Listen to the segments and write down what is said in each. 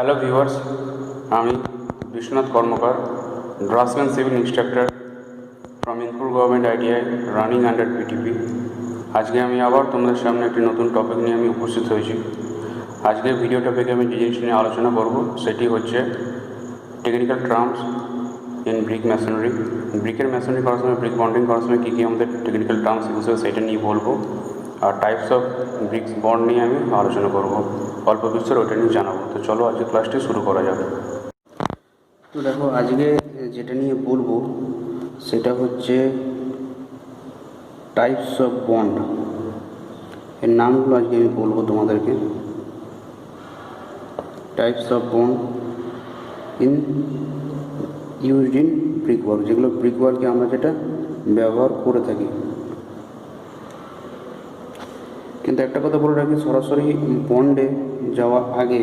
Hello viewers, আমি Biswanath Karmakar, draftsman civil instructor from Inpur government ITI running under PTP. আজকে আমি আবার তোমাদের সামনে একটি নতুন টপিক নিয়ে আমি উপস্থিত হয়েছি। আজকের ভিডিও টপিকে আমি যে জিনিস নিয়ে আলোচনা করব সেটি হচ্ছে technical terms in brick masonry. ব্রিকের মেশনারি করার সময়, ব্রিক বন্ডিং করার সময় কী কী আমাদের টেকনিক্যাল টার্মস ইউজ হয় সেটা নিয়ে বলবো, আর টাইপস অফ ব্রিক্স বন্ড নিয়ে আমি আলোচনা করব, অল্প বিস্তর ওটা নিয়ে জানাবো। তো চলো আজকে ক্লাসটি শুরু করা যাবে। তো দেখো, আজকে যেটা নিয়ে বলবো সেটা হচ্ছে টাইপস অফ বন্ড। এর নামগুলো আজকে আমি বলবো তোমাদেরকে। Types of bond used in brick work, যেগুলো ব্রিক ওয়ার্কে আমরা যেটা ব্যবহার করে থাকি। কিন্তু একটা কথা বলে রাখি, সরাসরি বন্ডে যাওয়ার আগে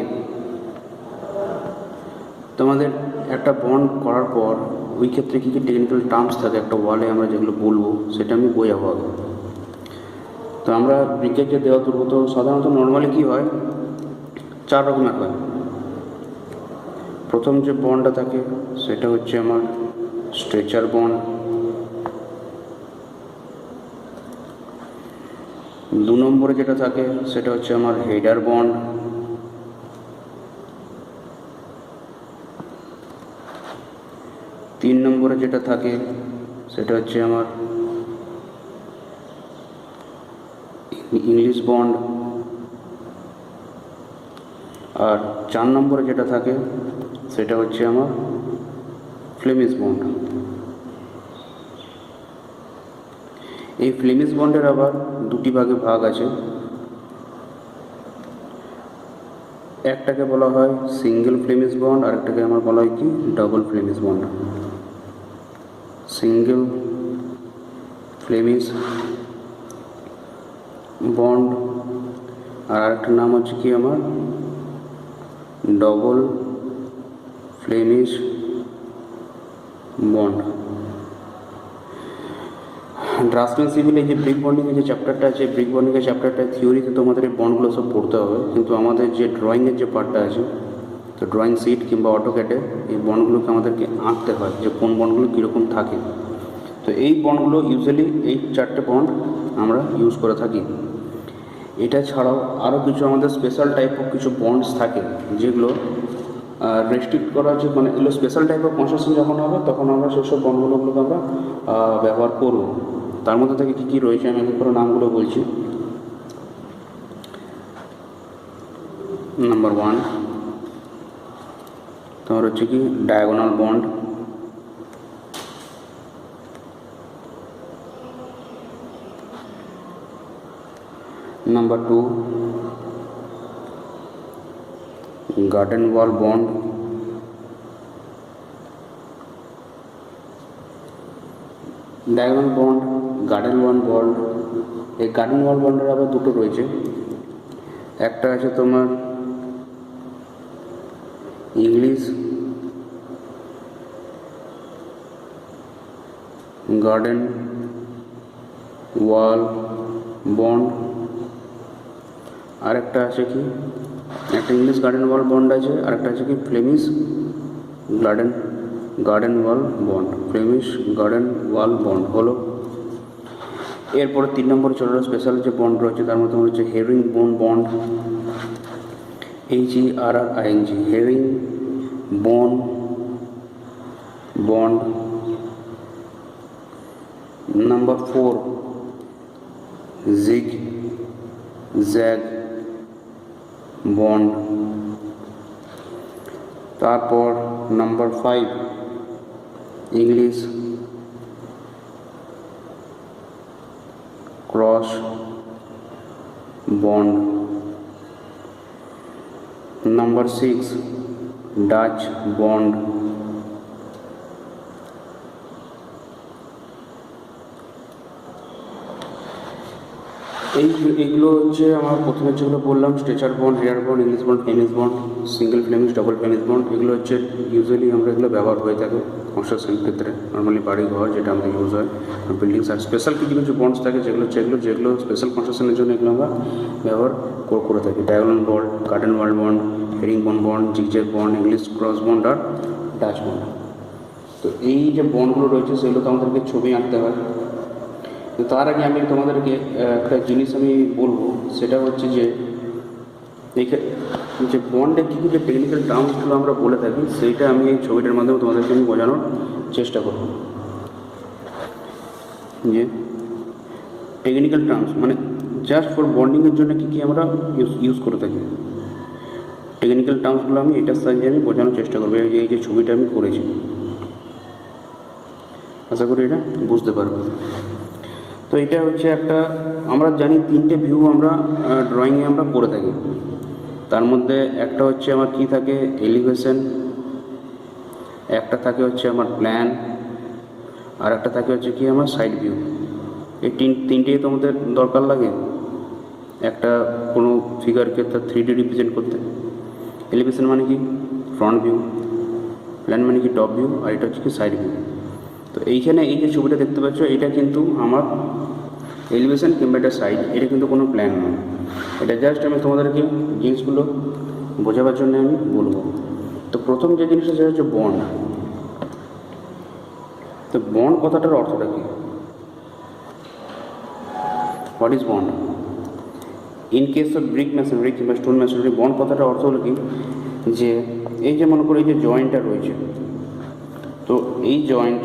তোমাদের একটা বন্ড করার পর ওই ক্ষেত্রে কী কী টেকনিক্যাল টার্মস থাকে একটা ওয়ালে আমরা যেগুলো বলবো সেটা আমি বোঝাবো আগে। তো আমরা ব্রিকের যে দেওয়া তুলব, তো সাধারণত নর্মালি কী হয়, 4 রকমের হয়। প্রথম যে বন্ডটা থাকে সেটা হচ্ছে আমার স্ট্রেচার বন্ড। 2 নম্বরে যেটা থাকে সেটা হচ্ছে আমার হেডার বন্ড। 3 নম্বরে যেটা থাকে সেটা হচ্ছে আমার ইংলিশ বন্ড। আর 4 নম্বরে যেটা থাকে সেটা হচ্ছে আমার ফ্লেমিশ বন্ড। এই ফ্লেমিশ বন্ডের আবার 2টি ভাগে ভাগ আছে। একটাকে বলা হয় সিঙ্গেল ফ্লেমিশ বন্ড, আর একটাকে আমার বলা হয় কি double Flemish bond. Single Flemish bond আর আরেকটার নাম হচ্ছে কি আমার ডবল ফ্লেমিশ বন্ড। ড্রাফটসম্যান সিভিলে যে ব্রিক বন্ডিংয়ের যে চ্যাপ্টারটা আছে, ব্রিক বন্ডিংয়ের চ্যাপ্টারটা থিওরিতে তোমাদের এই বন্ডগুলো সব পড়তে হবে, কিন্তু আমাদের যে ড্রয়িংয়ের যে পার্টটা আছে, তো ড্রয়িং শিট কিংবা অটোক্যাডে এই বন্ডগুলোকে আমাদেরকে আঁকতে হয় যে কোন বন্ডগুলো কীরকম থাকে। তো এই বন্ডগুলো ইউজুয়ালি এই 4টে বন্ড আমরা ইউজ করে থাকি। এটা ছাড়াও আরও কিছু আমাদের স্পেশাল টাইপ অফ কিছু বন্ডস থাকে যেগুলো রেস্ট্রিক্ট করা আছে, মানে এগুলো স্পেশাল টাইপ অফ কনস্ট্রাকশন যখন হবে তখন আমরা সেসব বন্ডগুলোকে আমরা ব্যবহার করব। তার মধ্যে থেকে কী কী রয়েছে আমি একটু করে নামগুলো বলছি। নাম্বার 1 তোমার হচ্ছে কি ডায়াগোনাল বন্ড। নাম্বার 2 গার্ডেন ওয়াল বন্ড। ডায়াগোনাল বন্ড, গার্ডেন ওয়াল বন্ড। এই গার্ডেন ওয়াল বন্ডের আবার 2টো রয়েছে। একটা আছে তোমার ইংলিশ গার্ডেন ওয়াল বন্ড, আর একটা আছে কি একটা ইংলিশ গার্ডেন ওয়াল বন্ড আছে, আর একটা আছে কি ফ্লেমিশ গার্ডেন ওয়াল বন্ড। ফ্লেমিশ গার্ডেন ওয়াল বন্ড হলো। এরপরে 3 নম্বরে চলে স্পেশাল যে বন্ড রয়েছে, তার মধ্যে হচ্ছে herring bone bond, HERRING, herring bone bond. Number 4 zigzag bond. তারপর number 5 English cross bond. Number 6 Dutch bond. এইগুলো হচ্ছে আমার প্রথমে যেগুলো বললাম, stretcher bond, header bond, English bond, Flemish bond, single Flemish, double Flemish bond. এগুলো হচ্ছে usually আমরা এগুলো ব্যবহার হয়ে থাকে। কনস্ট্রাকশন ক্ষেত্রে, নর্মালি বাড়ি ঘর যেটা আমাদের ইউজ হয়, বিল্ডিংস। আর স্পেশাল কিছু কিছু বন্ডস থাকে যেগুলো স্পেশাল কনস্ট্রাকশনের জন্য এগুলো আমরা ব্যবহার করে থাকি। Diagonal bond, curtain wall bond, herring bond, zigzag bond, English cross bond আর ডাচ বন্ড। তো এই যে বন্ডগুলো রয়েছে সেগুলো তো আমাদেরকে ছবি আঁকতে হয়। তো তার আগে আমি তোমাদেরকে একটা জিনিস আমি বলবো, সেটা হচ্ছে যে যে বন্ডে কী কী যে টেকনিক্যাল টার্মসগুলো আমরা বলে থাকি সেইটা আমি এই ছবিটার মাধ্যমে তোমাদেরকে আমি বোঝানোর চেষ্টা করব। যে টেকনিক্যাল টার্মস মানে জাস্ট ফর বন্ডিংয়ের জন্য কী কী আমরা ইউজ করে থাকি, টেকনিক্যাল টার্মসগুলো আমি এটার সাহায্যে আমি বোঝানোর চেষ্টা করবো। এই যে ছবিটা আমি করেছি, আশা করি এটা বুঝতে পারবো। তো এটা হচ্ছে একটা, আমরা জানি তিনটে ভিউ আমরা ড্রয়িংয়ে আমরা করে থাকি। তার মধ্যে একটা হচ্ছে আমার কি থাকে, এলিভেশন, একটা থাকে হচ্ছে আমার প্ল্যান, আর একটা থাকে হচ্ছে কি আমার সাইড ভিউ। এই তিনটেই তো আমাদের দরকার লাগে একটা কোনো ফিগারকে তার 3D রিপ্রেজেন্ট করতে। এলিভেশন মানে কি ফ্রন্ট ভিউ, প্ল্যান মানে কি টপ ভিউ, আর এটা হচ্ছে কি সাইড ভিউ। তো এইখানে এই যে ছবিটা দেখতে পাচ্ছ এটা কিন্তু আমার এলিভেশন কিংবা এটা সাইড, এটা কিন্তু কোনো প্ল্যান নয়। এটা জাস্ট আমি তোমাদেরকে জিনিসগুলো বোঝাবার জন্য আমি বলবো। তো প্রথম যে জিনিসটা সেটা হচ্ছে বন্ড। তো বন্ড কথাটার অর্থটা কি? What is bond? In case of brick machinery কিংবা স্টোন মেশিনারি, বন্ড কথাটার অর্থ হলো কি, যে এই যে মনে করো এই যে জয়েন্টটা রয়েছে, তো এই জয়েন্ট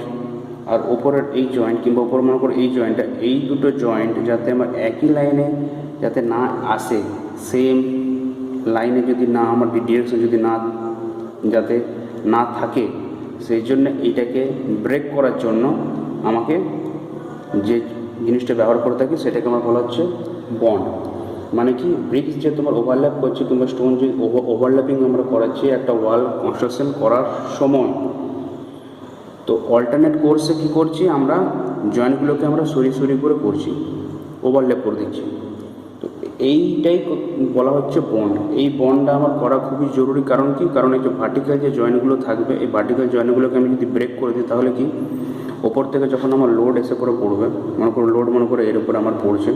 আর ওপরের এই জয়েন্ট কিংবা ওপর মনে করো এই জয়েন্টটা, এই দুটো জয়েন্ট যাতে আমার একই লাইনে যাতে না আসে, সেম লাইনে যদি না আমার ডিরেকশন যদি না যাতে না থাকে, সেই জন্য এইটাকে ব্রেক করার জন্য আমাকে যে জিনিসটা ব্যবহার করে থাকি সেটাকে আমার বলা হচ্ছে বন্ড। মানে কি, ব্রিক্স যে তোমার ওভারল্যাপ করছে কিংবা স্টোন যে ওভারল্যাপিং আমরা করাচ্ছি একটা ওয়াল কনস্ট্রাকশন করার সময়, তো অল্টারনেট কোর্সে কী করছি আমরা, জয়েন্টগুলোকে আমরা সরি করে করছি, ওভারল্যাপ করে দিচ্ছি। তো এইটাই বলা হচ্ছে বন্ড। এই বন্ডটা আমার করা খুবই জরুরি। কারণ কি, কারণ এই যে ভার্টিক্যাল যে জয়েন্টগুলো থাকবে, এই ভার্টিক্যাল জয়েন্টগুলোকে আমি যদি ব্রেক করে দিই তাহলে কি, ওপর থেকে যখন আমার লোড এসে করে পড়বে, মনে করো এর উপরে আমার পড়ছে,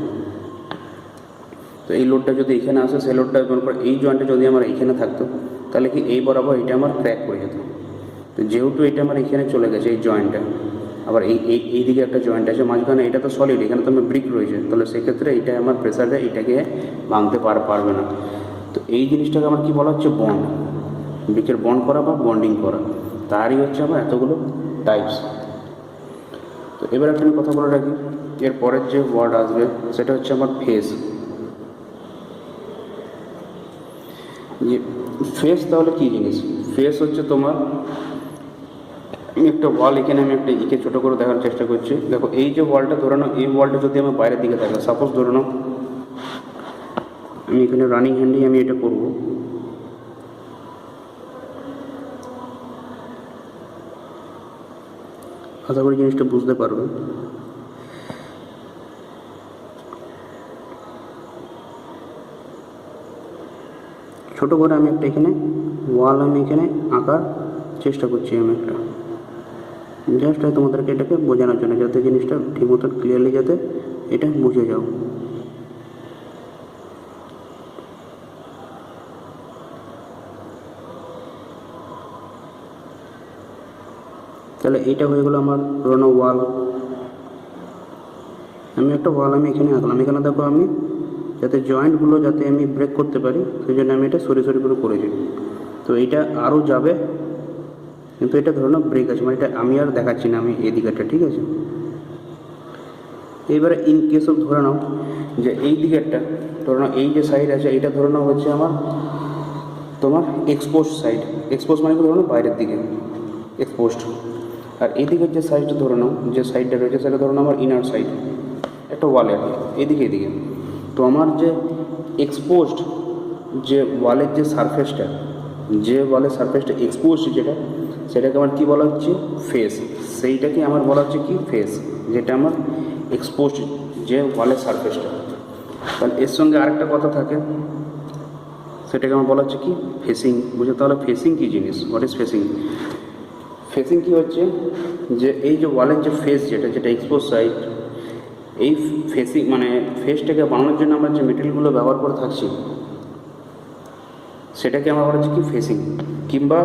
তো এই লোডটা যদি এখানে আসে, সেই লোডটা মনে করো এই জয়েন্টটা যদি আমার এইখানে থাকতো তাহলে কি এই বরাবর এটা আমার ক্র্যাক করে যেত। তো যেহেতু এটা আমার এখানে চলে গেছে এই জয়েন্টটা, আবার এই দিকে একটা জয়েন্ট আছে মাঝখানে, এটা তো সলিড, এখানে তো আমার ব্রিক রয়েছে, তাহলে সেক্ষেত্রে এটা আমার প্রেসারে এটাকে ভাঙতে পারবে না। তো এই জিনিসটাকে আমার কি বলা হচ্ছে বন্ড, ব্রিকের বন্ড করা বা বন্ডিং করা। তারই হচ্ছে আমার এতগুলো টাইপস। তো এবার একটা আমি কথা বলে রাখি, এর পরের যে ওয়ার্ড আসবে সেটা হচ্ছে আমার ফেস। যে ফেস তাহলে কী জিনিস? ফেস হচ্ছে তোমার, আমি একটা ওয়াল এখানে আমি একটা এঁকে ছোটো করে দেখার চেষ্টা করছি। দেখো এই যে ওয়ালটা ধরে নাও, এই ওয়ালটা যদি আমার বাইরের দিকে থাকে, সাপোজ ধরে নাও আমি এখানে রানিং হ্যান্ডেই আমি এটা করব। আশা করি জিনিসটা বুঝতে পারবে। ছোটো করে আমি একটা এখানে ওয়াল আমি এখানে আঁকার চেষ্টা করছি, আমি একটা জাস্ট তোমাদেরকে এটাকে বোঝানোর জন্য, যাতে জিনিসটা ঠিকমতো ক্লিয়ারলি যাতে এটা বুঝে যাও। তাহলে এইটা হয়ে গেলো আমার পুরোনো ওয়াল। আমি একটা ওয়াল আমি এখানে আঁকলাম, এখানে দেখো আমি যাতে জয়েন্টগুলো যাতে আমি ব্রেক করতে পারি সেই জন্য আমি এটা সরি করে করেছি। তো এইটা আরও যাবে, কিন্তু এটা ধরো না ব্রেক আছে, মানে এটা আমি আর দেখাচ্ছি না, আমি এই দিকেরটা, ঠিক আছে। এইবারে ইন কেস অফ ধরে নাও যে এই দিকেরটা, ধরে নাও এই যে সাইড আছে এইটা ধরে নাও হচ্ছে আমার তোমার এক্সপোস্ট সাইড। এক্সপোস্ট মানে ধরে নাও বাইরের দিকে এক্সপোস্ট, আর এই দিকের যে সাইডটা ধরে নাও, যে সাইডটা রয়েছে সেটা ধরে নাও আমার ইনার সাইড, একটা ওয়ালের এদিকে। তো আমার যে এক্সপোজড যে ওয়ালের যে সারফেসটা, এক্সপোজড যেটা, সেটাকে আমার কী বলা হচ্ছে ফেস। সেইটাকে আমার বলা হচ্ছে কি ফেস, যেটা আমার এক্সপোজড যে ওয়ালের সারফেসটা। তাহলে এর সঙ্গে আরেকটা কথা থাকে, সেটাকে আমার বলা হচ্ছে কি ফেসিং। বুঝে তাহলে ফেসিং কী জিনিস, হোয়াট ইজ ফেসিং? ফেসিং কি হচ্ছে, যে এই যে ওয়ালের যে ফেস যেটা এক্সপোজ সাইড, এই ফেসিং মানে ফেসটাকে বানানোর জন্য আমরা যে মেটেরিয়ালগুলো ব্যবহার করে থাকছি সেটাকে আমরা বলা হচ্ছে কি ফেসিং। কিংবা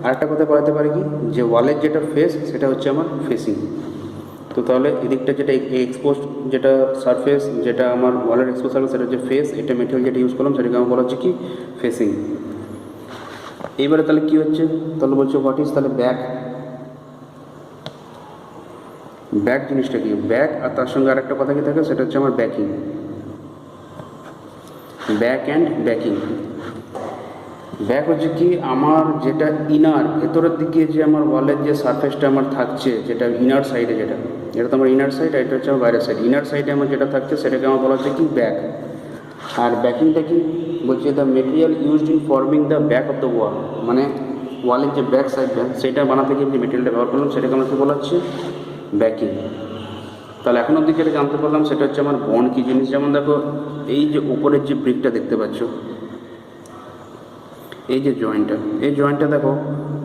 আরেকটা কথা বলাতে পারি কি, যে ওয়ালের যেটা ফেস সেটা হচ্ছে আমার ফেসিং। তো তাহলে এদিকটা যেটা এক্সপোজ যেটা সারফেস, যেটা আমার ওয়ালের এক্সপোজ সারফেস, সেটা হচ্ছে ফেস। এটা মেটেরিয়াল যেটা ইউজ করলাম সেটাকে আমার বলা হচ্ছে কি ফেসিং। এইবারে তাহলে কী হচ্ছে, তাহলে বলছে হোয়াট ইজ তাহলে ব্যাক। ব্যাক জিনিসটা কি, ব্যাক আর তার সঙ্গে আরেকটা কথা কি থাকে সেটা হচ্ছে আমার backing, back and backing. Back হচ্ছে কি আমার যেটা ইনার ভেতরের দিকে যে আমার ওয়ালের যে সারফেসটা আমার থাকছে, যেটা ইনার সাইডে, যেটা তো আমার ইনার সাইড, আর এটা হচ্ছে আমার বাইরের সাইড। ইনার সাইডে আমার যেটা থাকছে সেটাকে আমার বলা হচ্ছে কি ব্যাক। আর ব্যাকিংটা কি বলছে, the material used in forming the back of the wall, মানে ওয়ালের যে ব্যাক সাইডটা সেটা বানাতে গিয়ে যে মেটেরিয়ালটা ব্যবহার করলাম সেটাকে আমরা কী বলা হচ্ছে ব্যাকিং। তাহলে এখন অবধি যেটা জানতে পারলাম সেটা হচ্ছে আমার বন্ড কী জিনিস। যেমন দেখো এই যে উপরের যে ব্রিকটা দেখতে পাচ্ছ, এই যে জয়েন্টটা, এই জয়েন্টটা দেখো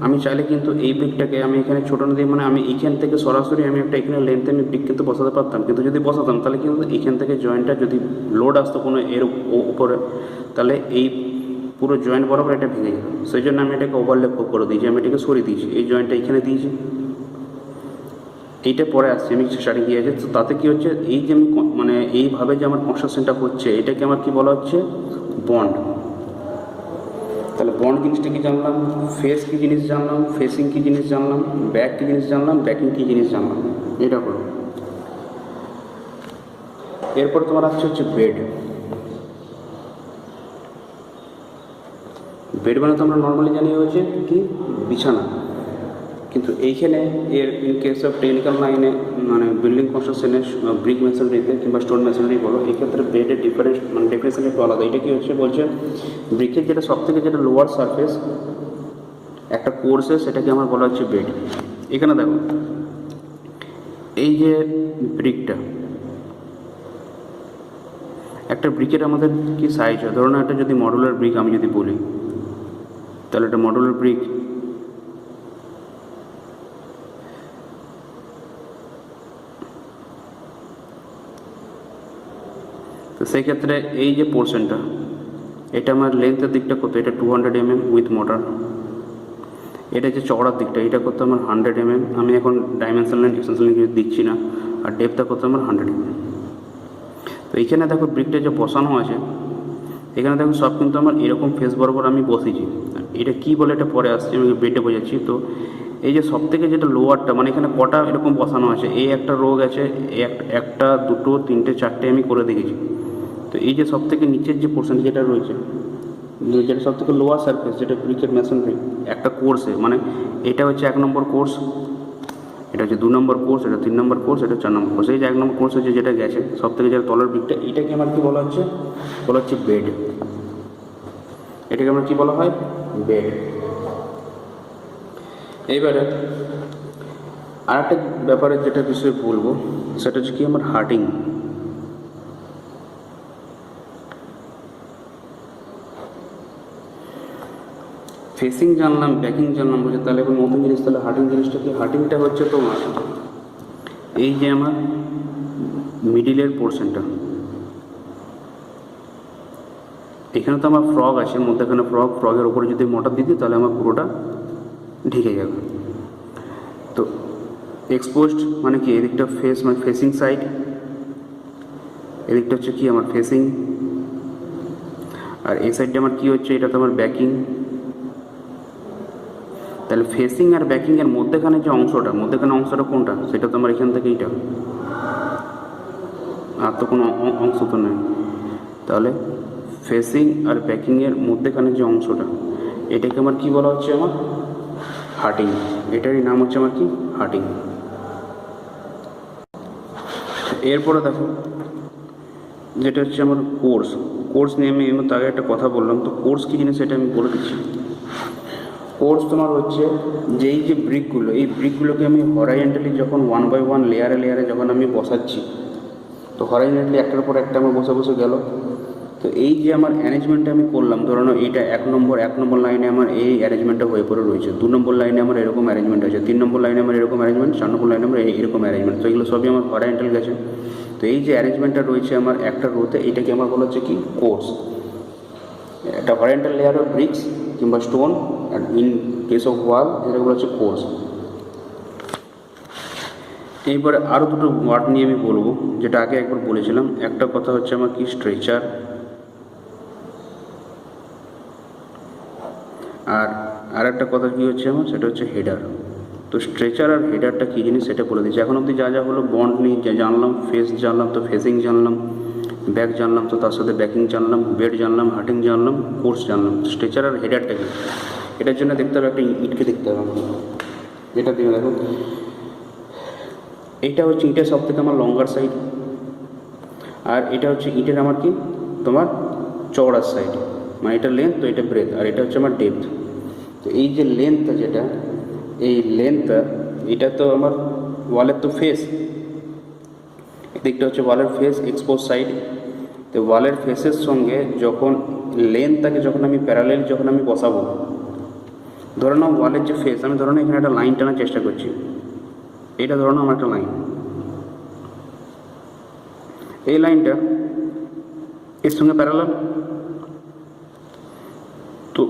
আমি চাইলে কিন্তু এই ব্রিকটাকে আমি এখানে ছোটো না দিয়ে, মানে আমি এইখান থেকে সরাসরি আমি একটা এখানে লেন্থে আমি ব্রিক কিন্তু বসাতে পারতাম, কিন্তু যদি বসাতাম তাহলে কিন্তু এইখান থেকে জয়েন্টটা যদি লোড আসতো কোনো এর উপরে, তাহলে এই পুরো জয়েন্ট বরাবর এটা ভেঙে যেত। সেই জন্য আমি এটাকে ওভারল্যাপ করে দিয়েছি, আমি এটাকে সরিয়ে দিয়েছি, এই জয়েন্টটা এখানে দিয়েছি, এইটা পরে আসছে আমি স্টার্টিং দিয়ে আছে। তো তাতে কী হচ্ছে, এই যে আমি মানে এইভাবে যে আমার কনস্ট্রাকশনটা হচ্ছে এটাকে আমার কী বলা হচ্ছে বন্ড। তাহলে বন্ড জিনিসটা কি জানলাম, ফেস কী জিনিস জানলাম, ফেসিং কী জিনিস জানলাম, ব্যাক কী জিনিস জানলাম, ব্যাকিং কী জিনিস জানলাম, এটা হলো। এরপর তোমার আসছে হচ্ছে বেড। বেড মানে তো আমরা নর্মালি জানি হচ্ছে কি বিছানা, কিন্তু এইখানে এর ইন কেস অফ টেকনিক্যাল লাইনে মানে বিল্ডিং কনস্ট্রাকশনে ব্রিক মেশিনারিতে কিংবা স্টোন মেশিনারি বলো, এক্ষেত্রে বেডের ডিফারেন্স মানে ডেফিনেশন একটু আলাদা। এটা কী হচ্ছে বলছে, ব্রিকের যেটা সবথেকে যেটা লোয়ার সারফেস একটা কোর্সে সেটাকে আমার বলা হচ্ছে বেড। এখানে দেখো এই যে ব্রিকটা, একটা ব্রিকের আমাদের কি সাইজ হয়, ধরুন একটা যদি মডুলার ব্রিক আমি যদি বলি, তাহলে একটা মডুলার ব্রিক তো সেই ক্ষেত্রে এই যে পোর্শনটা এটা আমার লেন্থের দিকটা কত, এটা 200 mm উইথ মোটর। এটা যে চওড়ার দিকটা এটা করতে আমার 100 mm, আমি এখন ডাইমেনশন লাইন এক্সটেনশন লাইন কিছু দিচ্ছি না, আর ডেপথটা করতে আমার 100 mm। তো এইখানে দেখো ব্রিকটা যে বসানো আছে, এখানে দেখো সব কিন্তু আমার এরকম ফেস বরাবর আমি বসেছি। এটা কি বলে এটা পরে আসছে, আমি বেডে বোঝাচ্ছি। তো এই যে সব থেকে যেটা লোয়ারটা মানে এখানে কটা এরকম বসানো আছে, এই একটা রো গেছে, একটা দুটো তিনটে চারটে আমি করে দেখেছি। তো এই যে সব থেকে নিচের যে পোর্শন যেটা রয়েছে, যেটা সব থেকে লোয়ার সারফেস যেটা ব্রিকের মেশিনারি একটা কোর্সে, মানে এটা হচ্ছে 1 নম্বর কোর্স, এটা হচ্ছে 2 নম্বর কোর্স, এটা 3 নম্বর কোর্স, এটা 4 নম্বর কোর্স। এই যে 1 নম্বর কোর্স হচ্ছে যেটা গেছে সব থেকে যেটা তলার ব্রিকটা, এটাকে আমার কী বলা হচ্ছে বেড। এটাকে আমরা কী বলা হয় বেড। এইবারে আরেকটা ব্যাপারে যেটা বিষয়ে বলবো সেটা হচ্ছে কি আমার হার্টিং। ফেসিং জানলাম, ব্যাকিং জানলাম, বলছে তাহলে এখন নতুন জিনিস, তাহলে হার্টিং জিনিসটা কি, হার্টিংটা হচ্ছে তোমার এই যে আমার মিডিলের পোর্শনটা, এখানে তো আমার ফ্রগ আছে মধ্যেখানে, ফ্রগের ওপরে যদি মোটর দিই তাহলে আমার পুরোটা ঢেকে যাবে। তো এক্সপোজড মানে কি, এদিকটা ফেস মানে ফেসিং সাইড, এদিকটা হচ্ছে কি আমার ফেসিং, আর এই সাইডটা আমার কি হচ্ছে, এটা তো আমার ব্যাকিং। তাহলে ফেসিং আর ব্যাকিংয়ের মধ্যেখানে যে অংশটা কোনটা, সেটা তো আমার এখান থেকে এইটা, আর তো কোনো অংশ তো নেই। তাহলে ফেসিং আর ব্যাকিংয়ের মধ্যেখানে যে অংশটা এটাকে আমার কি বলা হচ্ছে আমার হার্টিং। এটারই নাম হচ্ছে আমার কি হার্টিং। এরপরে দেখো যেটা হচ্ছে আমার কোর্স নিয়ে আমি আগে একটা কথা বললাম। তো কোর্স কী জিনিস এটা আমি বলে দিচ্ছি। কোর্স তোমার হচ্ছে যে এই যে ব্রিকগুলো, এই ব্রিকগুলোকে আমি হরাইজন্টালি যখন 1 by 1 লেয়ারে যখন আমি বসাচ্ছি, তো হরাইজন্টালি একটার পর একটা আমার বসে গেল, তো এই যে আমার অ্যারেঞ্জমেন্টটা আমি করলাম, ধরো এইটা এক নম্বর লাইনে আমার এই অ্যারেঞ্জমেন্টটা হয়ে পড়ে রয়েছে, 2 নম্বর লাইনে আমার এরকম অ্যারেঞ্জমেন্ট আছে, 3 নম্বর লাইনে আমার এরকম অ্যারেঞ্জমেন্ট, 4 নম্বর লাইনে আমার এরকম অ্যারেঞ্জমেন্ট। তো এগুলো সবই আমার হরাইজন্টাল গেছে। তো এই যে অ্যারেঞ্জমেন্টটা রয়েছে আমার একটা রোতে, এইটাকে আমার বলা হচ্ছে কি কোর্স। একটা হরাইজন্টাল লেয়ার অফ ব্রিক্স কিংবা স্টোন, ইন কেস অফ ওয়াল এটা বলা হচ্ছে কোর্স। এইবারে আরও দুটো ওয়ার্ড নিয়ে আমি বলবো, যেটা আগে একবার বলেছিলাম। একটা কথা হচ্ছে আমার কি স্ট্রেচার, আর একটা কথা কী হচ্ছে আমার, সেটা হচ্ছে হেডার। তো স্ট্রেচার আর হেডারটা কী জিনিস সেটা বলে দিচ্ছি। এখন অবধি যা যা হলো বন্ড নিয়ে যা জানলাম, ফেস জানলাম, তো ফেসিং জানলাম, ব্যাক জানলাম, তো তার সাথে ব্যাকিং জানলাম, বেড জানলাম, হার্টিং জানলাম, কোর্স জানলাম। স্ট্রেচার আর হেডারটা কি, এটার জন্য দেখতে হবে একটা ইটকে দেখতে হবে আমাকে। এটা দিয়ে দেখো, এইটা হচ্ছে ইটের সব থেকে আমার লঙ্গার সাইড, আর এটা হচ্ছে ইটের আমার কি তোমার চওড়ার সাইড, মানে এটা লেন্থ, তো এটা ব্রেথ, আর এটা হচ্ছে আমার ডেপথ। তো এই যে লেন্থটা যেটা, এই লেন্থটা এটা তো আমার ওয়ালের তো ফেস, এদিকটা হচ্ছে ওয়ালের ফেস, এক্সপোজ সাইড। তো ওয়ালের ফেসের সঙ্গে যখন লেন্থটাকে যখন আমি প্যারালেল যখন আমি বসাবো, ধরে নাও ওয়ালের যে ফেস, আমি ধরে নাও এখানে একটা লাইন টানার চেষ্টা করছি, এটা ধরে নাও আমার একটা লাইন, এই লাইনটা এর সঙ্গে প্যারালাল। তো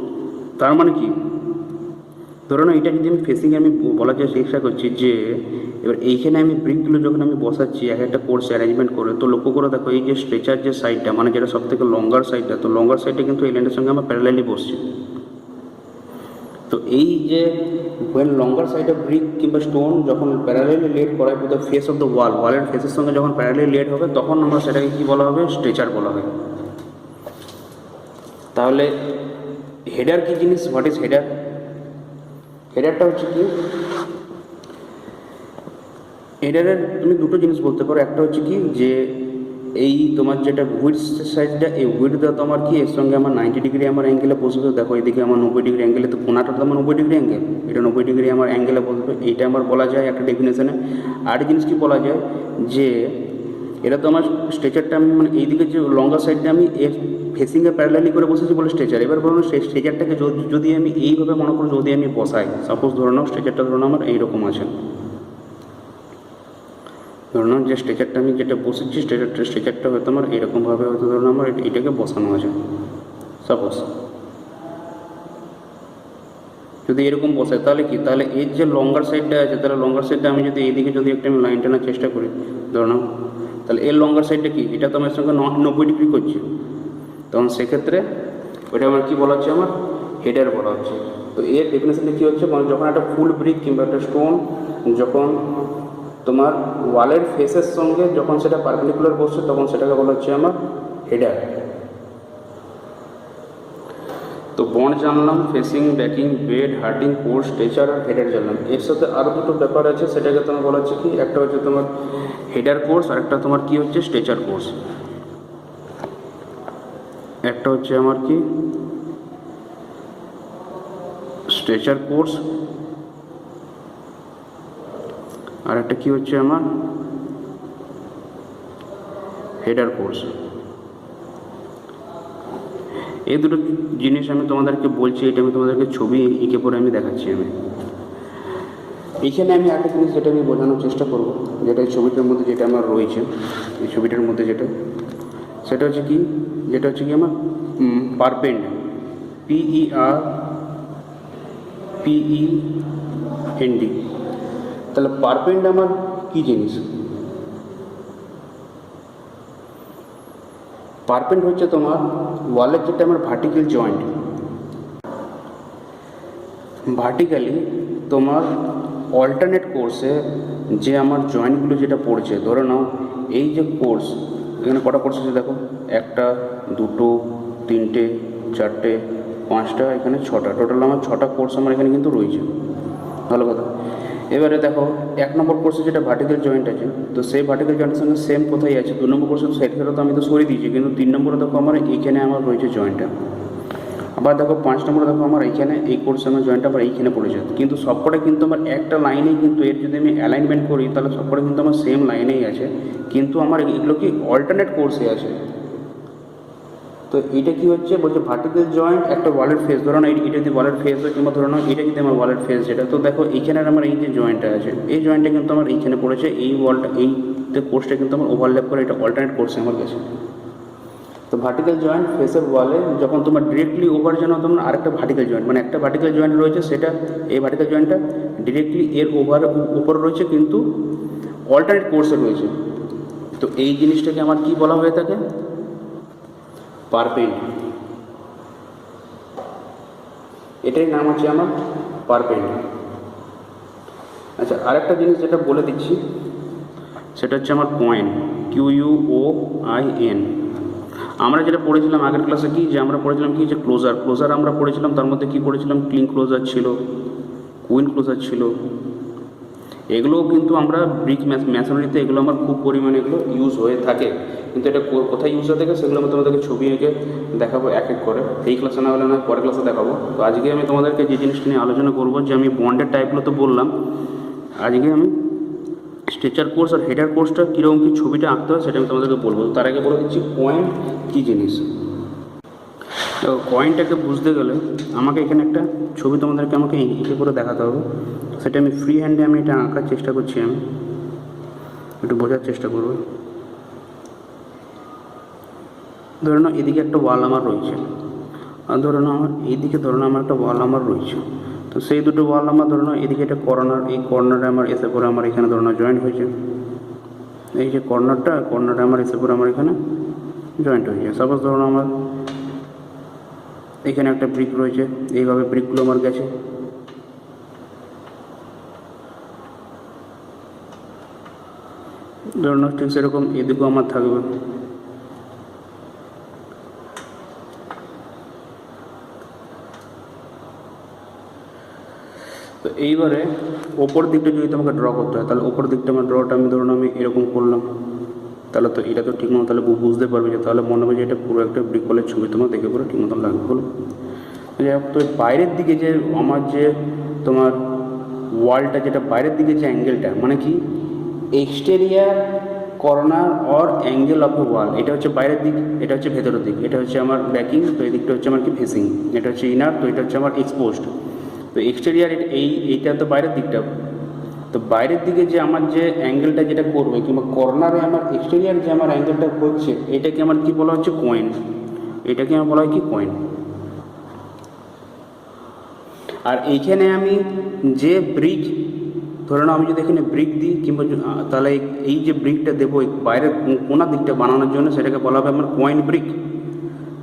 তার মানে কি, ধরো না এটা যদি আমি ফেসিং আমি বলার চেষ্টা করছি যে এবার এইখানে আমি ব্রিকগুলো যখন আমি বসাচ্ছি এক একটা কোর্স অ্যারেঞ্জমেন্ট করে, তো লক্ষ্য করে দেখো এই যে স্ট্রেচার যে সাইডটা, মানে যেটা সব থেকে লঙ্গার সাইডটা, তো লঙ্গার সাইডটা কিন্তু এই লাইনের সঙ্গে আমার প্যারালালি বসছে। তো এই যে when longer side of brick কিংবা স্টোন যখন প্যারালালি লেড করা হয় to the face of the wall, ওয়ালের ফেসের সঙ্গে যখন প্যারালালি লেড হবে, তখন আমরা সেটাকে কী বলা হবে, স্ট্রেচার বলা হয়। তাহলে হেডার কী জিনিস, হোয়াট ইজ হেডার? হেডারটা হচ্ছে কি, হেডারের তুমি দুটো জিনিস বলতে পারো। একটা হচ্ছে কি যে এই তোমার যেটা উইডথ সাইজটা, এই উইডথটা তোমার কি এর সঙ্গে আমার 90 ডিগ্রি আমার অ্যাঙ্গেলে বসবে। দেখো এদিকে আমার 90 ডিগ্রি অ্যাঙ্গেলে, তো কোনাটা তো আমার 90 ডিগ্রি অ্যাঙ্গেল, এটা 90 ডিগ্রি আমার অ্যাঙ্গেলে বসবে, এইটা আমার বলা যায় একটা ডেফিনেশনে। আর জিনিস কি বলা যায় যে এটা তো আমার স্ট্রেচারটা আমি মানে এইদিকে যে লঙ্গার সাইডটা আমি ফেসিংয়ে প্যারালালি করে বসেছি বলে স্ট্রেচার। এবার বলুন সেই স্ট্রেচারটাকে যদি আমি এইভাবে মনে করি, যদি আমি বসাই, সাপোজ ধরে নাও স্ট্রেচারটা ধরে নাও আমার এইরকম আছে, ধরে নাও যে স্ট্রেচারটা আমি যেটা বসেছি স্ট্রেচারটা হয়তো আমার এরকমভাবে হয়তো ধরুন আমার এটাকে বসানো আছে, সাপোজ যদি এরকম বসাই, তাহলে কি, তাহলে এর যে লঙ্গার সাইডটা আছে, তাহলে লঙ্গার সাইডটা আমি যদি এইদিকে যদি একটা আমি লাইন টানার চেষ্টা করি, ধরে নাও, তাহলে এর লঙ্গার সাইডটা কি, এটা তো আমার সঙ্গে 90 ডিগ্রি করছে, তখন সেক্ষেত্রে ওইটা আমার কী বলা হচ্ছে, আমার হেডার বলা হচ্ছে। তো এর ডেফিনেশনটা কী হচ্ছে, মানে যখন একটা ফুল ব্রিক কিংবা একটা স্টোন যখন তোমার ওয়ালের ফেসের সঙ্গে যখন সেটা পারপেন্ডিকুলার বসছে, তখন সেটাকে বলা হচ্ছে আমার হেডার। তো বন্ড জানলাম, facing, backing, bed, hearting, course, stretcher আর হেডার জানলাম। এর সাথে আরও দুটো ব্যাপার আছে, সেটাকে তোমার বলা হচ্ছে কি, একটা হচ্ছে তোমার হেডার কোর্স, আর একটা তোমার কি হচ্ছে স্ট্রেচার কোর্স। একটা হচ্ছে আমার কি স্ট্রেচার কোর্স, আর একটা কি হচ্ছে আমার হেডার কোর্স। এই দুটো জিনিস আমি তোমাদেরকে বলছি, এটা আমি তোমাদেরকে ছবি এঁকে পরে আমি দেখাচ্ছি। আমি এইখানে আমি একটা জিনিস যেটা আমি বোঝানোর চেষ্টা করবো, যেটা এই ছবিটার মধ্যে যেটা আমার রয়েছে, এই ছবিটার মধ্যে যেটা, সেটা হচ্ছে কি, যেটা হচ্ছে কি আমার পারপেন্ড, PERPEND। তাহলে পারপেন্ড আমার কি জিনিস? পারপেন্ড হচ্ছে তোমার ওয়ালের যেটা আমার ভার্টিক্যাল জয়েন্ট, ভার্টিক্যালি তোমার অল্টারনেট কোর্সে যে আমার জয়েন্টগুলো যেটা পড়ছে, ধরে নাও এই যে কোর্স, এখানে কটা কোর্স আছে দেখো, 1, 2, 3, 4, 5, এখানে 6টা, টোটাল আমার 6টা কোর্স আমার এখানে কিন্তু রয়েছে। ভালো কথা। এবারে দেখো 1 নম্বর কোর্সে যেটা ভার্টিক্যাল জয়েন্ট আছে, তো সেই ভার্টিক্যাল জয়েন্টের সঙ্গে সেম কোথায় আছে, 2 নম্বর কোর্সে সেটা তো আমি তো সরিয়ে দিয়েছি, কিন্তু 3 নম্বরে দেখো আমার এইখানে আমার রয়েছে জয়েন্টটা। আবার দেখো 5 নম্বরে দেখো আমার এইখানে এই কোর্সে আমার জয়েন্টটা আবার এইখানে পড়েছে, কিন্তু সবকটা কিন্তু আমার একটা লাইনেই, কিন্তু এর যদি আমি অ্যালাইনমেন্ট করি তাহলে সবকটা কিন্তু আমার সেম লাইনেই আছে, কিন্তু আমার এগুলো কি অল্টারনেট কোর্সে আছে। তো এটা কি হচ্ছে বলছে ভার্টিক্যাল জয়েন্ট একটা ওয়ালের ফেস, ধরো না এটা যদি ওয়ালের ফেস হয়, কিংবা ধরো না এটা যদি আমার ওয়ালের ফেস যেটা, তো দেখো এইখানে আমার এই যে জয়েন্টটা আছে, এই জয়েন্টটা কিন্তু আমার এইখানে পড়েছে, এই ওয়ালটা এই কোর্সটা কিন্তু আমার ওভারল্যাপ করে, এটা অল্টারনেট করছে আমার কাছে। তো ভার্টিক্যাল জয়েন্ট ফেসের ওয়ালে যখন তোমার ডিরেক্টলি ওভার যেন তোমার আরেকটা ভার্টিক্যাল জয়েন্ট, মানে একটা ভার্টিক্যাল জয়েন্ট রয়েছে, সেটা এই ভার্টিক্যাল জয়েন্টটা ডিরেক্টলি এর উপরে রয়েছে কিন্তু অল্টারনেট কোর্সে রয়েছে। তো এই জিনিসটাকে আমার কি বলা হয়ে থাকে? পারপেন্ড। এটাই নাম হচ্ছে আমার পারপেন্ড। আচ্ছা, আরেকটা জিনিস যেটা বলে দিচ্ছি সেটা হচ্ছে আমার কয়েন, QUOIN। আমরা যেটা পড়েছিলাম আগের ক্লাসে কি, যে আমরা পড়েছিলাম কি, যে ক্লোজার আমরা পড়েছিলাম, তার মধ্যে কি পড়েছিলাম, ক্লিন ক্লোজার ছিল, কুইন ক্লোজার ছিল। এগুলোও কিন্তু আমরা ব্রিক ম্যাসোনারিতে এগুলো আমার খুব পরিমাণে এগুলো ইউজ হয়ে থাকে। কিন্তু এটা কোথায় ইউজ হয়ে থাকে সেগুলো আমি তোমাদেরকে ছবি এঁকে দেখাবো এক এক করে, এই ক্লাসে না হলে না পরের ক্লাসে দেখাবো। তো আজকে আমি তোমাদেরকে যে জিনিসটা নিয়ে আলোচনা করবো, যে আমি বন্ডের টাইপগুলো তো বললাম, আজকে আমি স্ট্রেচার কোর্স আর হেডার কোর্সটা কীরকম কী ছবিটা আঁকতে হয় সেটা আমি তোমাদেরকে বলবো। তার আগে বলে দিচ্ছি কয়েন কী জিনিস। তো কয়েনটাকে বুঝতে গেলে আমাকে এখানে একটা ছবি তোমাদেরকে আমাকে এঁকে করে দেখাতে হবে। সেটা আমি ফ্রি হ্যান্ডে আমি এটা আঁকার চেষ্টা করছি, আমি একটু বোঝার চেষ্টা করব। ধরে নাও এদিকে একটা ওয়াল আমার রয়েছে, আর ধরে নাও আমার এইদিকে ধরে নাও আমার একটা ওয়াল আমার রয়েছে। তো সেই দুটো ওয়াল আমার ধরে নাও এদিকে একটা কর্নার, এই কর্নারে আমার এসে পরে আমার এখানে ধরে নাও জয়েন্ট হয়েছে। এই যে কর্নারটা আমার এসে পরে আমার এখানে জয়েন্ট হয়েছে। সাপোজ ধরুন আমার এখানে একটা ব্রিক রয়েছে, এইভাবে ব্রিকগুলো আমার গেছে। ধরুন ঠিক সেরকম এদিকেও আমার থাকবে। তো এইবারে ওপর দিকটা যদি তোমাকে ড্র করতে হয়, তাহলে ওপর দিকটা আমার ড্রটা আমি ধরুন আমি এরকম করলাম, তাহলে তো এটা তো ঠিক মতো তাহলে বুঝতে পারবে, যে তাহলে মনে হবে যে এটা পুরো একটা ব্রিক ওয়ালের ছবি তোমার দেখে পুরো ঠিক মতন লাগবে বলো। যাই হোক, তো বাইরের দিকে যে আমার যে তোমার ওয়ালটা, যেটা বাইরের দিকে যে অ্যাঙ্গেলটা, মানে কি exterior corner or angle of a wall, এটা হচ্ছে বাইরের দিক, এটা হচ্ছে ভেতরের দিক। এটা হচ্ছে আমার ব্যাকিং, তো এই দিকটা হচ্ছে আমার কি ফেসিং, এটা হচ্ছে ইনার, তো এটা হচ্ছে আমার এক্সপোজড। তো এক্সটেরিয়ার এইটা তো বাইরের দিকটা। তো বাইরের দিকে যে আমার যে অ্যাঙ্গেলটা যেটা করবে, কিংবা কর্নারে আমার এক্সটেরিয়ার যে আমার অ্যাঙ্গেলটা হচ্ছে, এটাকে আমার কি বলা হচ্ছে কয়েন। এটাকে আমার বলা হয় কি কয়েন। আর এইখানে আমি যে ব্রিক, ধরে নাও আমি যদি এখানে ব্রিক দিই, কিংবা তাহলে এই যে ব্রিকটা দেবো বাইরের কোনার দিকটা বানানোর জন্য, সেটাকে বলা হবে আমার কয়েন ব্রিক।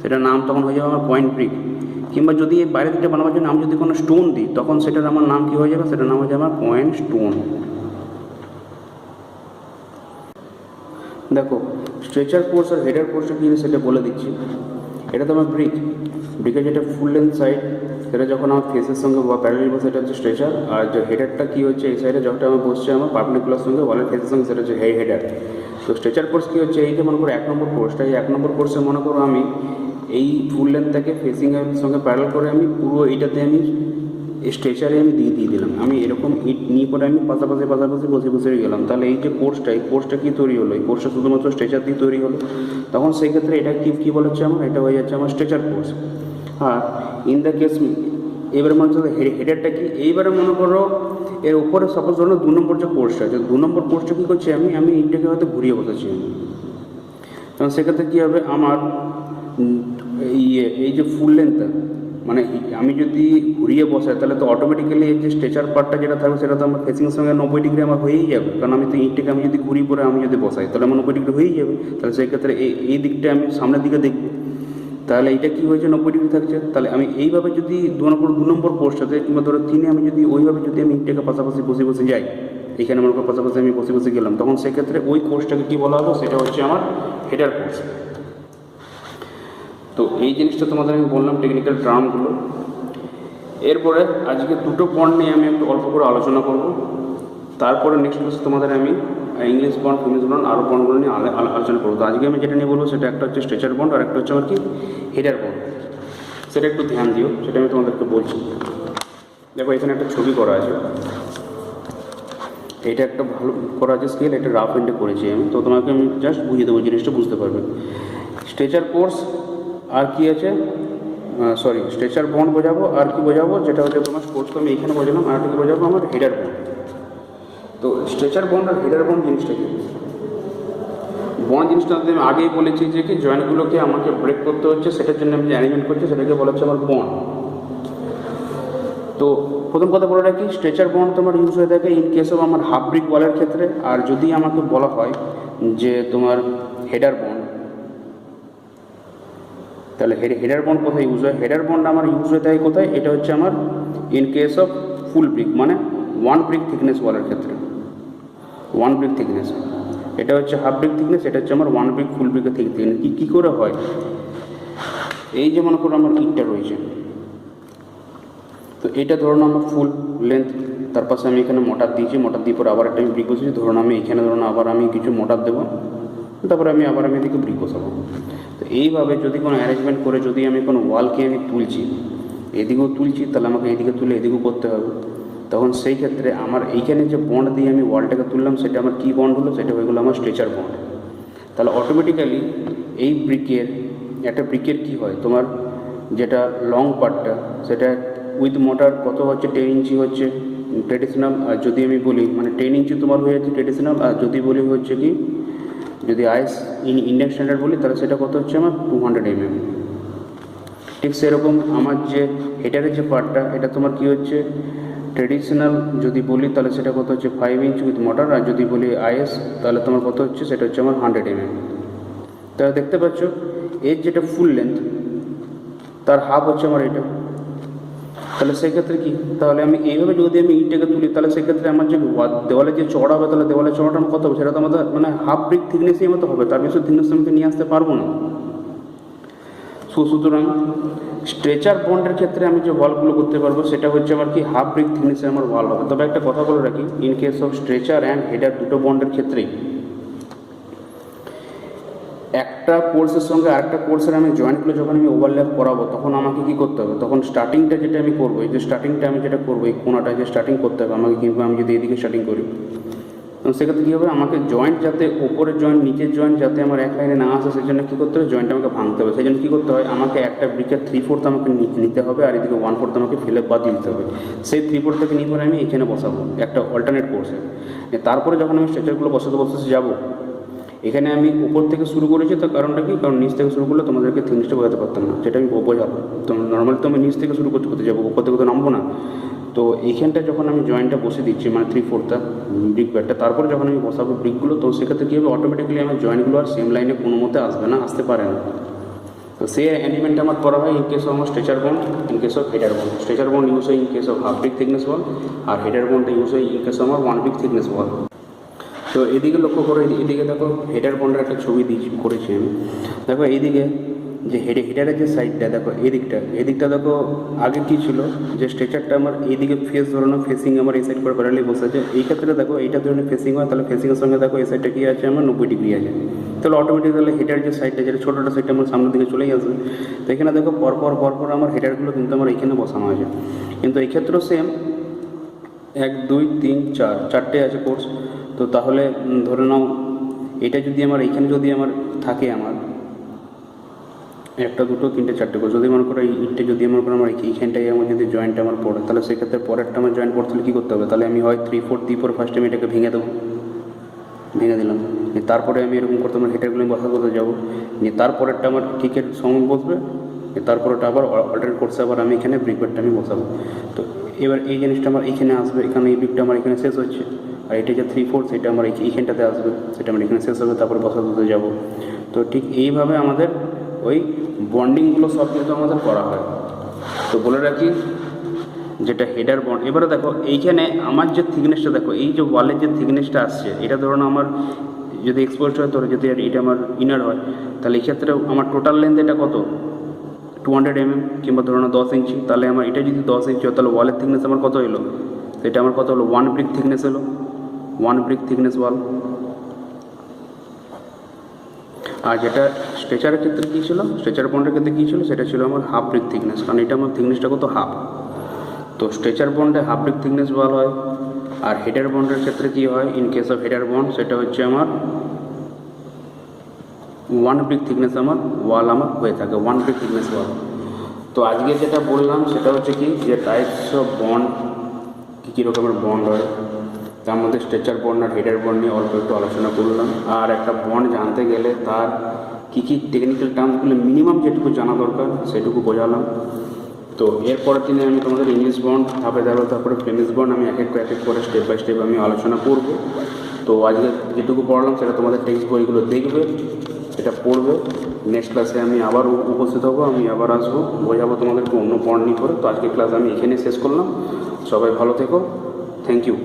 সেটার নাম তখন হয়ে যাবে আমার কয়েন ব্রিক। কিংবা যদি এই বাইরের দিকটা বানাবার জন্য আমি যদি কোনো স্টোন দিই, তখন সেটার আমার নাম কী হয়ে যাবে, সেটার নাম হয়ে যাবে আমার কয়েন স্টোন। দেখো, স্ট্রেচার কোর্স আর হেডার কোর্সটা কী সেটা বলে দিচ্ছি। এটা তো আমার ব্রিকের যেটা ফুল লেন্থ সাইড, সেটা যখন আমার ফেসের সঙ্গে প্যারালাল বসে, সেটা হচ্ছে স্ট্রেচার। আর যে হেডারটা কী হচ্ছে, এই সাইডে যখন আমার বসছে আমার পারপেন্ডিকুলার সঙ্গে ওয়ালের ফেসের সঙ্গে, সেটা হচ্ছে হেডার। তো স্ট্রেচার কোর্স কী হচ্ছে, এই যে মনে করো 1 নম্বর কোর্সটা, এই 1 নম্বর কোর্সে মনে করো আমি এই ফুল লেন্থটাকে ফেসিংয়ের সঙ্গে প্যারালাল করে আমি পুরো এইটাতে আমি স্ট্রেচারে আমি দিয়ে দিলাম। আমি এরকম ইট নিয়ে পরে আমি পাশাপাশি বসে গেলাম। তাহলে এই যে কোর্সটা কী তৈরি হলো, এই কোর্সটা শুধুমাত্র স্ট্রেচার দিয়ে তৈরি হলো। তখন সেই ক্ষেত্রে এটা কী বলা হচ্ছে আমার, এটা হয়ে যাচ্ছে আমার স্ট্রেচার কোর্স। আর ইন দ্য কেস এবারে মনে হচ্ছে হেডারটা কি, এইবারে মনে করো এর উপরে সাপোজ ধরো 2 নম্বর যে কোর্সটা আছে, 2 নম্বর কোর্সটা কী করছি আমি ইটটাকে হয়তো ঘুরিয়ে বসেছি। তখন সেক্ষেত্রে কী হবে, আমার এই যে ফুল লেন্থটা, মানে আমি যদি ঘুরিয়ে বসাই, তাহলে তো অটোমেটিক্যালি এই যে স্ট্রেচার পার্টটা যেটা থাকবে, সেটা তো আমার ফেসিংয়ের সঙ্গে 90 ডিগ্রি আমার হয়েই যাবে। কারণ আমি তো ইটটাকে আমি যদি ঘুরিয়ে পরে আমি যদি বসাই, তাহলে আমার 90 ডিগ্রি হয়েই যাবে। তাহলে সেক্ষেত্রে এই দিকটা আমি সামনের দিকে দেখব, তাহলে এটা কী হয়েছে 90 ডিগ্রি থাকছে। তাহলে আমি এইভাবে যদি 2 নম্বর পোস্টটাতে, কিংবা ধরো 3-এ আমি যদি ওইভাবে যদি আমি ইটটাকে পাশাপাশি বসে যাই, এখানে আমার পাশাপাশি আমি বসে গেলাম, তখন সেক্ষেত্রে ওই কোর্সটাকে কী বলা হবে, সেটা হচ্ছে আমার হেডার কোর্স। তো এই জিনিসটা তোমাদের আমি বললাম টেকনিক্যাল টার্মগুলো। এরপরে আজকে 2টো বন্ড নিয়ে আমি একটু অল্প করে আলোচনা করব। তারপরে নেক্সট ক্লাসে তোমাদের আমি ইংলিশ বন্ড, ফিনিশ বন্ড, আরও বন্ডগুলো নিয়ে আলোচনা করবো। তো আজকে আমি যেটা নিয়ে বলবো, সেটা একটা হচ্ছে স্ট্রেচার বন্ড, আর একটা হচ্ছে আমার কি হেডার বন্ড। সেটা একটু ধ্যান দিও, সেটা আমি তোমাদেরকে বলছি। দেখো, এখানে একটা ছবি করা আছে, এটা একটা ভালো করা আছে স্কেল, এটা রাফ এন্ডে করেছি আমি। তো তোমাকে আমি জাস্ট বুঝিয়ে দেবো, জিনিসটা বুঝতে পারবে। স্ট্রেচার কোর্স আর কি আছে, সরি স্ট্রেচার বন্ড বোঝাবো, আর কি বোঝাবো যেটা হচ্ছে তোমার কোর্স তো আমি এখানে বোঝালাম, আর কি বোঝাবো আমার হেডার বন্ড। তো স্ট্রেচার বন্ড আর হেডার বন্ড জিনিসটা কি? বন্ড জিনিসটা আমি আগেই বলেছি যে কি জয়েন্টগুলোকে আমাকে ব্রেক করতে হচ্ছে, সেটার জন্য আমি যে অ্যারেঞ্জমেন্ট করছি সেটাকে বলা হচ্ছে আমার বন্ড। তো প্রথম কথা বলে রাখি, স্ট্রেচার বন্ড তোমার ইউজ হয়ে থাকে ইন কেস অফ আমার হাফ ব্রিক ওয়ালের ক্ষেত্রে। আর যদি আমাকে বলা হয় যে তোমার হেডার বন্ড, তাহলে হেডার বন্ড কোথায় ইউজ হয়? হেডার বন্ড আমার ইউজ হয়ে থাকে কোথায়? এটা হচ্ছে আমার in case of full brick, মানে 1 ব্রিক থিকনেস ওয়ালের ক্ষেত্রে। 1 ব্রিক থিকনেস, এটা হচ্ছে হাফ ব্রিক থিকনেস, এটা হচ্ছে আমার 1 ব্রিক ফুল ব্রিকের থিকনেস। কী করে হয়? এই যে মনে করো আমার ইটটা রয়েছে, তো এটা ধরুন আমার ফুল লেন্থ, তার পাশে আমি এখানে মোটার দিয়েছি, মোটার দিয়ে পরে আবার একটা আমি ব্রিক বসেছি, ধরুন আমি এখানে ধরুন আবার আমি কিছু মোটার দেবো, তারপরে আমি এদিকে ব্রিক বসাবো। তো এইভাবে যদি কোনো অ্যারেঞ্জমেন্ট করে যদি আমি কোনো ওয়ালকে আমি তুলছি, এদিকেও তুলছি, তাহলে আমাকে এদিকে তুলে এদিকেও করতে হবে। তখন সেই ক্ষেত্রে আমার এইখানে যে বন্ড দিয়ে আমি ওয়ালটাকে তুললাম, সেটা আমার কী বন্ড হলো? সেটা হয়ে গেলো আমার স্ট্রেচার বন্ড। তাহলে অটোমেটিক্যালি এই একটা ব্রিকের কী হয়, তোমার যেটা লং পার্টটা সেটা উইথ মোটার কত হচ্ছে 10 ইঞ্চি হচ্ছে ট্রেডিশনাল। আর যদি আমি বলি মানে 10 ইঞ্চি তোমার হয়ে যাচ্ছে ট্রেডিশনাল, আর যদি বলি হচ্ছে কি যদি ইন্ডিয়ান স্ট্যান্ডার্ড বলি তাহলে সেটা কত হচ্ছে আমার 200 mm। ঠিক সেরকম আমার যে হেডারের যে পার্টটা, এটা তোমার কি হচ্ছে ট্রেডিশনাল যদি বলি তাহলে সেটা কত হচ্ছে 5 ইঞ্চি উইথ মোটর, আর যদি বলি আইএস তাহলে তোমার কত হচ্ছে সেটা হচ্ছে আমার 100 mm। তাহলে দেখতে পাচ্ছ এর যেটা ফুল লেন্থ তার হাফ হচ্ছে আমার এটা। তাহলে সেক্ষেত্রে কি, তাহলে আমি এইভাবে যদি আমি ইটটাকে তুলি, তাহলে সেক্ষেত্রে আমার যে দেওয়ালে যে চড়া হবে, তাহলে দেওয়ালে চড়াটা আমার কত হবে? সেটা তো আমাদের মানে হাফ ব্রিক থিকনেসই মতো হবে, তার বেশি থিকনেস আমি তো নিয়ে আসতে পারবো না। সুতরাং স্ট্রেচার বন্ডের ক্ষেত্রে আমি যে ওয়ালগুলো করতে পারবো সেটা হচ্ছে আমার কি হাফ ব্রিক থিকনেসে আমার ওয়াল হবে। তবে একটা কথা বলে রাখি, in case of stretcher and header দুটো বন্ডের ক্ষেত্রেই একটা কোর্সের সঙ্গে আরেকটা কোর্সের আমি জয়েন্টগুলো যখন আমি ওভারল্যাপ করাবো, তখন আমাকে কী করতে হবে? তখন স্টার্টিংটা যেটা আমি করবো, এই যে স্টার্টিংটা আমি যেটা করবো, এই কোনাটা যে স্টার্টিং করতে হবে আমাকে, কিংবা আমি যদি এদিকে স্টার্টিং করি, তো সেক্ষেত্রে কী হবে? আমাকে জয়েন্ট যাতে ওপরের জয়েন্ট নিচের জয়েন্ট যাতে আমার এক লাইনে না আসে, সেই জন্য কী করতে হবে? জয়েন্ট আমাকে ভাঙতে হবে। সেই জন্য কী করতে হয়? আমাকে একটা ব্রিকের 3/4 আমাকে নিতে হবে, আর এদিকে 1/4 আমাকে ফেলে বাদ দিতে হবে। সেই 3/4 থেকে নিয়ে পরে আমি এখানে বসাবো একটা অল্টারনেট কোর্সে। তারপরে যখন আমি স্ট্রেচারগুলো বসাতে যাবো, এখানে আমি উপর থেকে শুরু করেছি, তার কারণটা কি? কারণ নিচ থেকে শুরু করলে তোমাদেরকে থিকনেসটা বোঝাতে পারতাম না, যেটা আমি বোঝাবো। তো নর্মালি তো আমি নিচ থেকে শুরু করতে যাবো, উপর থেকে তো নামবো না। তো এইখানটা যখন আমি জয়েন্টটা বসে দিচ্ছি, মানে 3/4 ব্রিক ব্যাটটা, তারপরে যখন আমি বসাবো ব্রিকগুলো, তো সেক্ষেত্রে কী হবে? অটোমেটিক্যালি আমার জয়েন্টগুলো আর সেম লাইনে কোনো মতে আসবে না, আসতে পারে না। তো সেই অ্যারেঞ্জমেন্টটা আমার করা হয় ইন কেস অফ আমার stretcher bond, in case of header bond. Stretcher bond use হয় in case of half brick thickness wall, আর হেডার বন্ডটা ইউজ হয় ইন কেস অফ আমার 1 ব্রিক থিকনেস ওয়াল। তো এদিকে লক্ষ্য করো, এদিকে দেখো হেডার বন্ডের একটা ছবি করেছি আমি। দেখো এইদিকে যে হেডারের যে সাইডটা দেখো, এদিকটা দেখো আগে কী ছিল, যে স্ট্রেচারটা আমার এইদিকে ফেস ধরানো, ফেসিং আমার এই সাইড করে প্যারালি বসেছে। এই ক্ষেত্রে দেখো এইটা ধরনের ফেসিং হয়, তাহলে ফেসিংয়ের সঙ্গে দেখো এই সাইডটা কী আছে আমার 90 ডিগ্রি আছে। তাহলে অটোমেটিক তাহলে হেডার যে সাইডটা, যেটা ছোটোটা সাইডটা আমার সামনের দিকে চলেই আসবে। তো এখানে দেখো পরপর আমার হেডারগুলো কিন্তু আমার এইখানে বসানো আছে। কিন্তু এই ক্ষেত্রেও সেম 1 2 3 4 চারটে আছে কোর্স। তো তাহলে ধরে নাও এটা যদি আমার এইখানে যদি আমার থাকে আমার 1 2 3 4টে কোর্স, যদি মনে করো ইটটা যদি মনে করো আমার এইখানটাই আমার যদি জয়েন্ট আমার পড়ে, তাহলে সেক্ষেত্রে পরেরটা আমার জয়েন্ট পড়তে হলে কী করতে হবে? তাহলে আমি হয় 3/4 দিয়ে পরে ফার্স্টে আমি এটাকে ভেঙে দেবো, ভেঙে দিলাম। তারপরে আমি এরকম করতে আমার হেডারগুলো বসাতে যাবো, তারপরেরটা আমার ঠিকের সঙ্গে বসবে, তারপরেটা আবার অল্টারনেট কোর্সে আবার আমি এখানে ব্রিক ব্যাটটা আমি বসাবো। তো এবার এই জিনিসটা আমার এইখানে আসবে, এখানে এই ব্রিকটা আমার এখানে শেষ হচ্ছে, আর এটা যে 3/4 সেটা আমার এইখানটাতে আসবে, সেটা আমার এখানে শেষ হবে, তারপরে বসাতে যাবো। তো ঠিক এইভাবে আমাদের ওই বন্ডিংগুলো সব কিন্তু আমাদের করা হয়। তো বলে রাখি যেটা হেডার বন্ড। এবারে দেখো এইখানে আমার যে থিকনেসটা দেখো, এই যে ওয়ালের যে থিকনেসটা আসছে, এটা ধরুন আমার যদি এক্সপোজ হয়, ধরো যদি এটা আমার ইনার হয়, তাহলে এই ক্ষেত্রে আমার টোটাল লেন্থ এটা কত 200 mm, কিংবা ধরুন 10 ইঞ্চি। তাহলে আমার এটা যদি 10 ইঞ্চি হয়, তাহলে ওয়ালের থিকনেস আমার কত এলো? এটা আমার কত হলো? 1 ব্রিক থিকনেস এলো, 1 ব্রিক থিকনেস ওয়াল। আর যেটা স্ট্রেচারের ক্ষেত্রে কী ছিল, স্ট্রেচার বন্ডের ক্ষেত্রে কী ছিল, সেটা ছিল আমার হাফ ব্রিক থিকনেস, কারণ এটা আমার থিকনেসটা কত? হাফ। তো স্ট্রেচার বন্ডে হাফ ব্রিক থিকনেস ওয়াল হয়। আর হেডার বন্ডের ক্ষেত্রে কী হয়, in case of header bond, সেটা হচ্ছে আমার 1 ব্রিক থিকনেস আমার ওয়াল আমার হয়ে থাকে, 1 ব্রিক থিকনেস ওয়াল। তো আজকে যেটা বললাম সেটা হচ্ছে কি যে টাইপস অফ বন্ড, কী রকমের বন্ড হয়, তার মধ্যে স্ট্রেচার বন্ড আর হেডার বন্ড নিয়ে অল্প একটু আলোচনা করলাম। আর একটা বন্ড জানতে গেলে তার কী কী টেকনিক্যাল টার্মসগুলো মিনিমাম যেটুকু জানা দরকার সেটুকু বোঝালাম। তো এরপরের দিনে আমি তোমাদের ইংলিশ বন্ড ধাপে তারপরে ফ্লেমিশ বন্ড আমি এক এক করে স্টেপ বাই স্টেপ আমি আলোচনা করব। তো আজকে যেটুকু পড়লাম সেটা তোমাদের টেক্সট বইগুলো দেখবে, এটা পড়বে। নেক্সট ক্লাসে আমি আবার উপস্থিত হবো, আমি আবার আসবো, বোঝাবো তোমাদেরকে অন্য পড় নিয়ে করে। তো আজকে ক্লাস আমি এখানে শেষ করলাম। সবাই ভালো থেকো, থ্যাংক ইউ।